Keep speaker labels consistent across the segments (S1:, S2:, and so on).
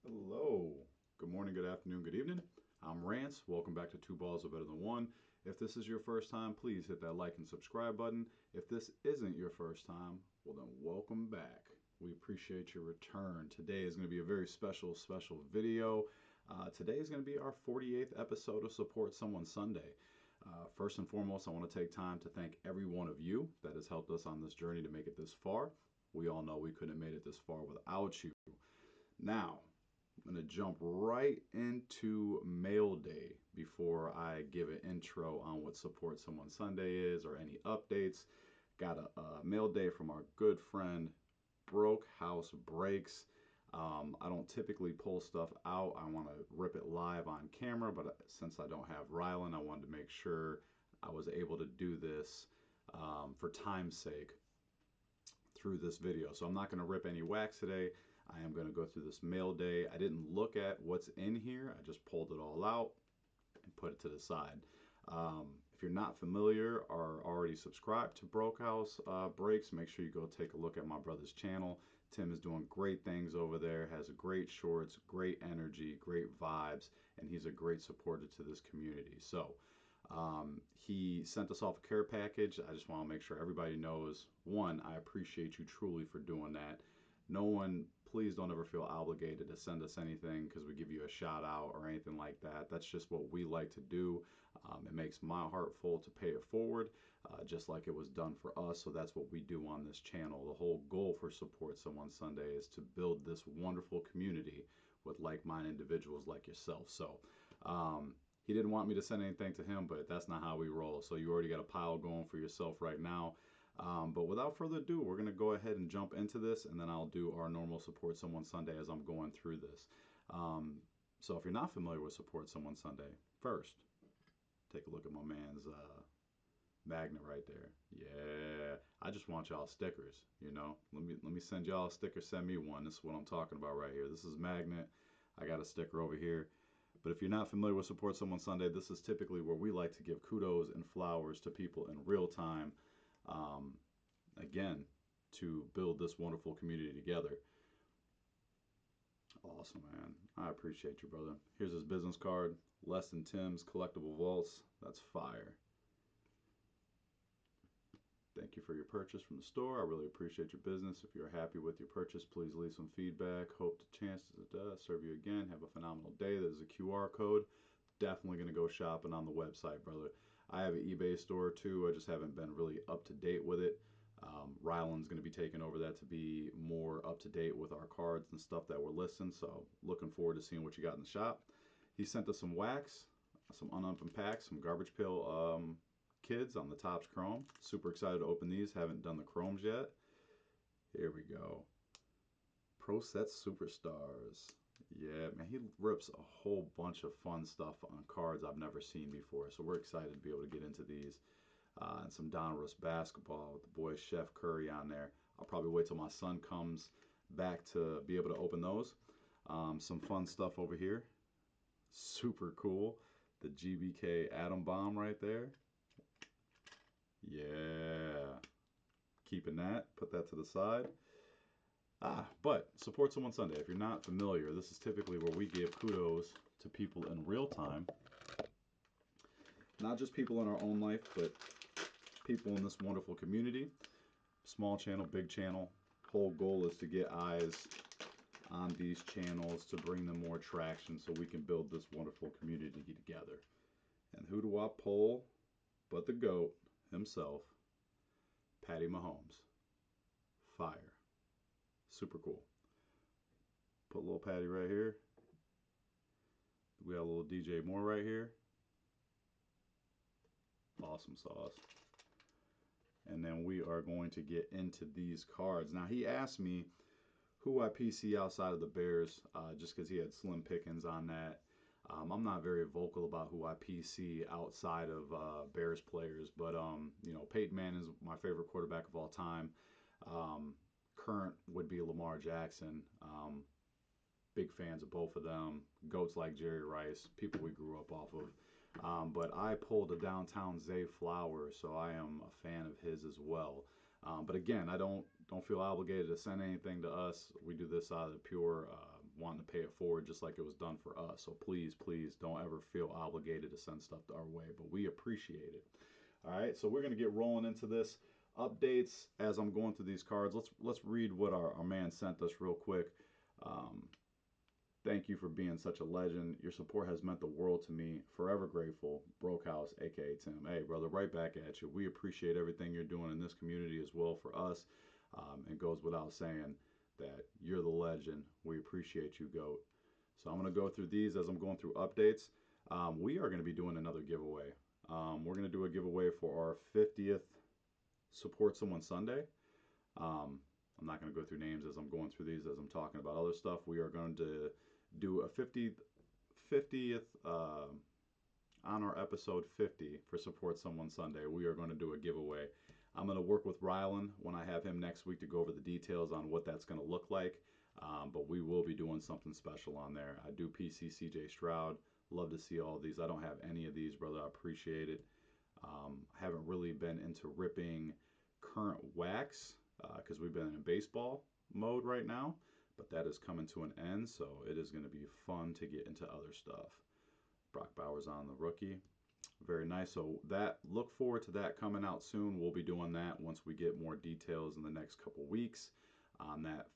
S1: Hello. Good morning, good afternoon, good evening. I'm Rance. Welcome back to Two Balls Are Better Than One. If this is your first time, please hit that like and subscribe button. If this isn't your first time, well then welcome back. We appreciate your return. Today is going to be a very special video. Today is going to be our 48th episode of Support Somone Sunday. First and foremost, I want to take time to thank every one of you that has helped us on this journey to make it this far. We all know we couldn't have made it this far without you. Now, I'm going to jump right into Mail Day before I give an intro on what Support Somone Sunday is or any updates. Got a Mail Day from our good friend BrokeHouse Breaks. I don't typically pull stuff out. I want to rip it live on camera, but since I don't have Rylan, I wanted to make sure I was able to do this for time's sake through this video. So I'm not going to rip any wax today. I am going to go through this Mail Day. I didn't look at what's in here. I just pulled it all out and put it to the side. If you're not familiar or already subscribed to BrokeHouse Breaks, make sure you go take a look at my brother's channel. Tim is doing great things over there, has great shorts, great energy, great vibes, and he's a great supporter to this community. So he sent us off a care package. I just want to make sure everybody knows, one, I appreciate you truly for doing that. No one, please don't ever feel obligated to send us anything because we give you a shout out or anything like that. That's just what we like to do. It makes my heart full to pay it forward, just like it was done for us. So that's what we do on this channel. The whole goal for Support Somone Sunday is to build this wonderful community with like-minded individuals like yourself. So he didn't want me to send anything to him, but that's not how we roll. So you already got a pile going for yourself right now. But without further ado, we're going to go ahead and jump into this, and then I'll do our normal Support Somone Sunday as I'm going through this. So if you're not familiar with Support Somone Sunday, first, take a look at my man's magnet right there. Yeah, I just want y'all stickers, you know. Let me send y'all a sticker. Send me one. This is what I'm talking about right here. This is magnet. I got a sticker over here. But if you're not familiar with Support Somone Sunday, this is typically where we like to give kudos and flowers to people in real time. Again, to build this wonderful community together. Awesome, man. I appreciate you, brother. Here's his business card. Less Than Tim's Collectible Vaults. That's fire. Thank you for your purchase from the store. I really appreciate your business. If you're happy with your purchase, please leave some feedback. Hope the chance to serve you again. Have a phenomenal day. There's a QR code. Definitely going to go shopping on the website, brother. I have an eBay store too. I just haven't been really up to date with it. Rylan's going to be taking over that to be more up to date with our cards and stuff that we're listing. So looking forward to seeing what you got in the shop. He sent us some wax, some unopened packs, some garbage pail kids on the Topps Chrome. Super excited to open these. Haven't done the Chromes yet. Here we go. Pro Set Superstars. Yeah, man, he rips a whole bunch of fun stuff on cards I've never seen before. So we're excited to be able to get into these. And some Donruss basketball with the boy Chef Curry on there. I'll probably wait till my son comes back to be able to open those. Some fun stuff over here. Super cool. The GBK Atom Bomb right there. Yeah. Keeping that. Put that to the side. But Support Somone Sunday. If you're not familiar, this is typically where we give kudos to people in real time. Not just people in our own life, but people in this wonderful community. Small channel, big channel. Whole goal is to get eyes on these channels to bring them more traction so we can build this wonderful community together. And who do I pull but the GOAT himself, Patty Mahomes. Fire. Super cool. Put little Patty right here. We got a little DJ Moore right here. Awesome sauce. And then we are going to get into these cards. Now, he asked me who I PC outside of the Bears, just because he had slim pickings on that. I'm not very vocal about who I PC outside of Bears players, but you know, Peyton Manning is my favorite quarterback of all time. Current would be Lamar Jackson. Big fans of both of them. Goats like Jerry Rice, people we grew up off of. But I pulled a downtown Zay Flowers, so I am a fan of his as well. But again, I don't feel obligated to send anything to us. We do this out of pure wanting to pay it forward just like it was done for us. So please, please don't ever feel obligated to send stuff our way, but we appreciate it. All right, so we're gonna get rolling into this updates as I'm going through these cards. Let's read what our man sent us real quick. Um, Thank you for being such a legend. Your support has meant the world to me. Forever grateful. BrokeHouse, aka Tim. Hey, brother, right back at you. We appreciate everything you're doing in this community as well for us. It goes without saying that you're the legend. We appreciate you, GOAT. So I'm going to go through these as I'm going through updates. We are going to be doing another giveaway. We're going to do a giveaway for our 50th Support Somone Sunday. I'm not going to go through names as I'm going through these, as I'm talking about other stuff. We are going to do a 50th on our episode 50 for Support Somone Sunday. We are going to do a giveaway. I'm going to work with Rylan when I have him next week to go over the details on what that's going to look like. But we will be doing something special on there. I do PC CJ Stroud. Love to see all these. I don't have any of these, brother. I appreciate it. Haven't really been into ripping current wax because we've been in baseball mode right now. But that is coming to an end, so it is going to be fun to get into other stuff. Brock Bowers on the rookie. Very nice. So that, look forward to that coming out soon. We'll be doing that once we get more details in the next couple weeks on that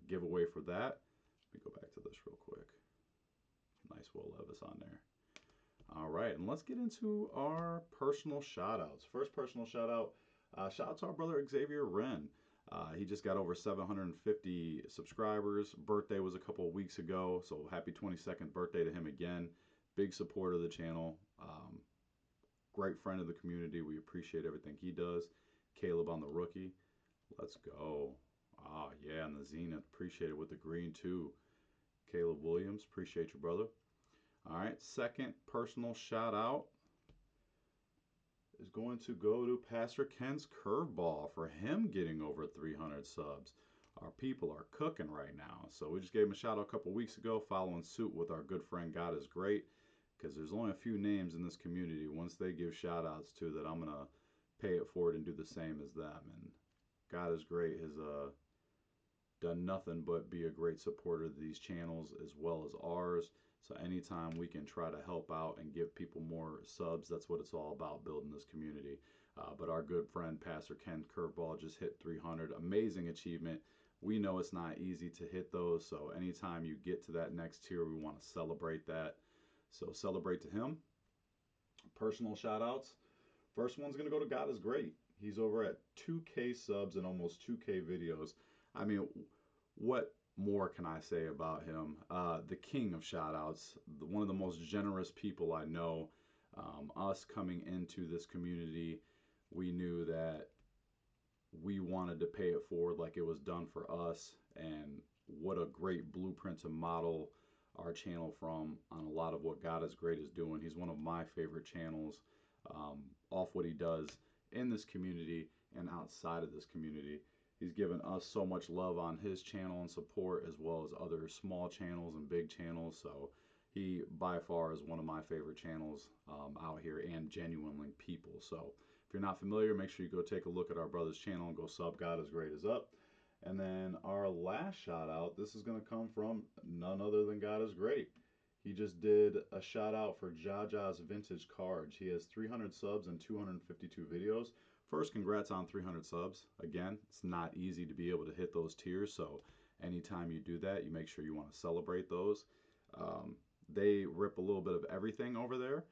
S1: giveaway for that. Let me go back to this real quick. Nice Will Levis on there. All right, and let's get into our personal shout-outs. First personal shout-out, shout out to our brother Xavier Wren. He just got over 750 subscribers. Birthday was a couple of weeks ago, so happy 22nd birthday to him again. Big supporter of the channel. Great friend of the community. We appreciate everything he does. Caleb on the rookie. Let's go. Ah, yeah, and the Zenith. Appreciate it with the green too. Caleb Williams. Appreciate you, brother. All right, second personal shout out is going to go to Pastor Ken's Curveball for him getting over 300 subs. Our people are cooking right now. So we just gave him a shout out a couple weeks ago, following suit with our good friend God is Great, because there's only a few names in this community once they give shout outs to that I'm going to pay it forward and do the same as them. And God is Great has done nothing but be a great supporter of these channels as well as ours. So anytime we can try to help out and give people more subs, that's what it's all about, building this community. But our good friend Pastor Ken Curveball just hit 300. Amazing achievement. We know it's not easy to hit those, so anytime you get to that next tier, we want to celebrate that. So celebrate to him. Personal shout outs. First one's going to go to God is Great. He's over at 2K subs and almost 2K videos. I mean, what more can I say about him? The king of shoutouts, one of the most generous people I know. Us coming into this community, we knew that we wanted to pay it forward like it was done for us, and what a great blueprint to model our channel from on a lot of what God is Great is doing. He's one of my favorite channels off what he does in this community and outside of this community. He's given us so much love on his channel and support, as well as other small channels and big channels. So he by far is one of my favorite channels out here, and genuinely people. So if you're not familiar, make sure you go take a look at our brother's channel and go sub. God is Great is up. And then our last shout out, this is going to come from none other than God is Great. He just did a shout out for Jaja's vintage cards. He has 300 subs and 252 videos. First, congrats on 300 subs. Again, it's not easy to be able to hit those tiers, so anytime you do that, you make sure you want to celebrate those. They rip a little bit of everything over there,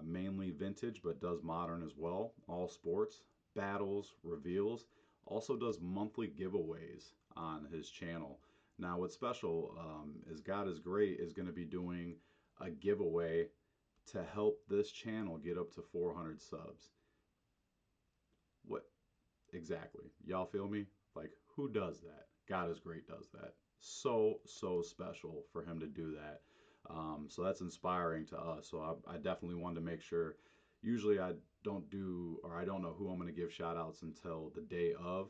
S1: mainly vintage, but does modern as well. All sports, battles, reveals. Also does monthly giveaways on his channel. Now, what's special is God is Great is going to be doing a giveaway to help this channel get up to 400 subs. What exactly? Y'all feel me? Like, who does that? God is Great does that. So special for him to do that. So that's inspiring to us. So I definitely wanted to make sure. Usually I don't do, or I don't know who I'm going to give shout outs until the day of.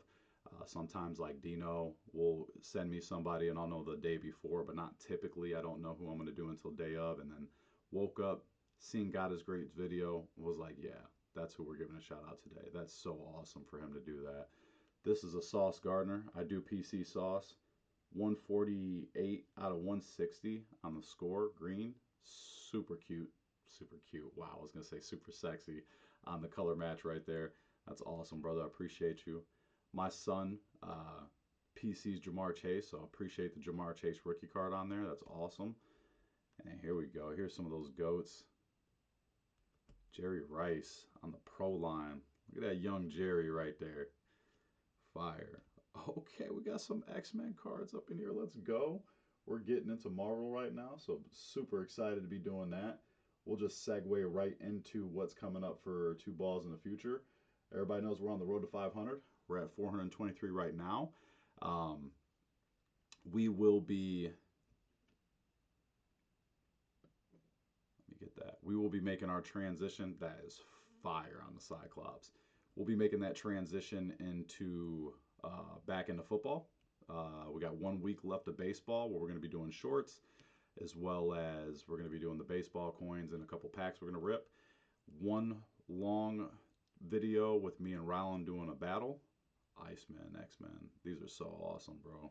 S1: Sometimes like Dino will send me somebody and I'll know the day before, but not typically. I don't know who I'm going to do until day of. And then woke up, seeing God is Great's video, was like, yeah, that's who we're giving a shout out today. That's so awesome for him to do that. This is a Sauce Gardner. I do PC sauce. 148 out of 160 on the score. Green. Super cute. Super cute. Wow, I was going to say super sexy on the color match right there. That's awesome, brother. I appreciate you. My son, PC's Jamar Chase, so I appreciate the Jamar Chase rookie card on there. That's awesome. And here we go. Here's some of those goats. Jerry Rice on the pro line. Look at that young Jerry right there. Fire. Okay, we got some X-Men cards up in here. Let's go. We're getting into Marvel right now, so super excited to be doing that. We'll just segue right into what's coming up for Two Balls in the future. Everybody knows we're on the road to 500. We're at 423 right now. We will be... Let me get that. We will be making our transition. That is fire on the Cyclops. We'll be making that transition into back into football. We got 1 week left of baseball where we're going to be doing shorts, as well as we're going to be doing the baseball coins and a couple packs we're going to rip. One long video with me and Rylan doing a battle. Iceman, X-Men. These are so awesome, bro.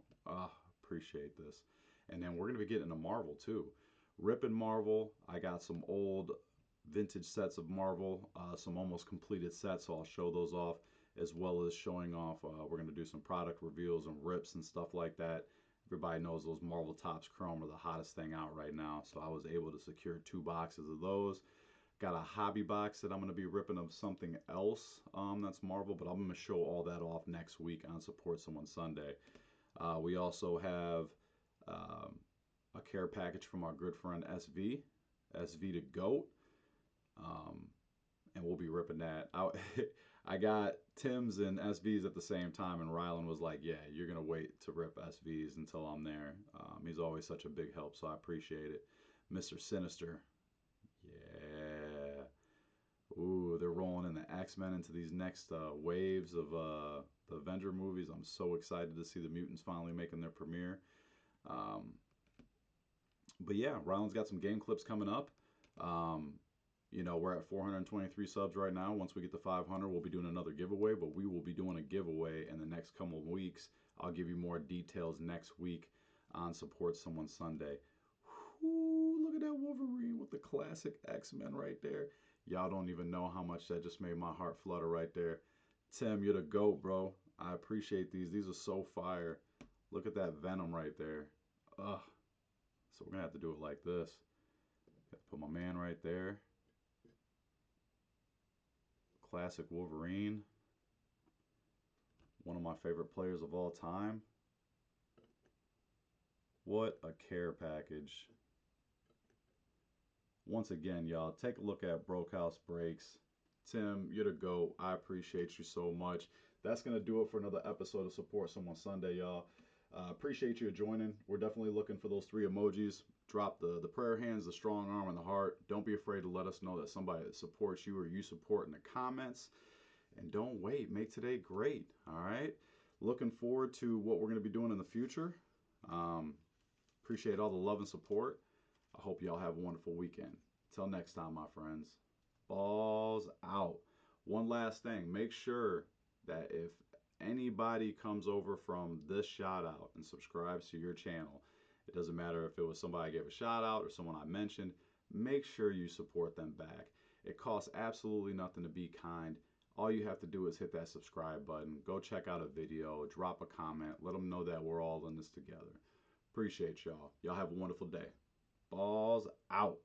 S1: Appreciate this. And then we're going to be getting into Marvel too. Ripping Marvel. I got some old vintage sets of Marvel, some almost completed sets, so I'll show those off, as well as showing off, we're going to do some product reveals and rips and stuff like that. Everybody knows those Marvel Topps Chrome are the hottest thing out right now, so I was able to secure 2 boxes of those. Got a hobby box that I'm going to be ripping of something else that's Marvel, but I'm going to show all that off next week on Support Somone Sunday. We also have a care package from our good friend SV to GOAT. And we'll be ripping that out. I got Tim's and SV's at the same time, and Rylan was like, yeah, you're going to wait to rip SV's until I'm there. He's always such a big help, so I appreciate it. Mr. Sinister. Yeah. Ooh, they're rolling in the X-Men into these next waves of the Avenger movies. I'm so excited to see the mutants finally making their premiere. But yeah, Rylan's got some game clips coming up. You know, we're at 423 subs right now. Once we get to 500, we'll be doing another giveaway, but we will be doing a giveaway in the next couple of weeks. I'll give you more details next week on Support Somone Sunday. Whew, look at that Wolverine with the classic X-Men right there. Y'all don't even know how much that just made my heart flutter right there. Tim, you're the GOAT, bro. I appreciate these. These are so fire. Look at that Venom right there. Ugh. So we're going to have to do it like this. Put my man right there. Classic Wolverine. One of my favorite players of all time. What a care package. Once again, y'all, take a look at BrokeHouse Breaks. Tim, you're the GOAT. I appreciate you so much. That's going to do it for another episode of Support Somone Sunday, y'all. Appreciate you joining. We're definitely looking for those 3 emojis. Drop the prayer hands, the strong arm, and the heart. Don't be afraid to let us know that somebody that supports you or you support in the comments. And don't wait. Make today great. All right? Looking forward to what we're going to be doing in the future. Appreciate all the love and support. I hope y'all have a wonderful weekend. Till next time, my friends. Balls out. One last thing. Make sure that if anybody comes over from this shout out and subscribes to your channel, it doesn't matter if it was somebody I gave a shout out or someone I mentioned, make sure you support them back. It costs absolutely nothing to be kind. All you have to do is hit that subscribe button, go check out a video, drop a comment, let them know that we're all in this together. Appreciate y'all. Y'all have a wonderful day. Balls out.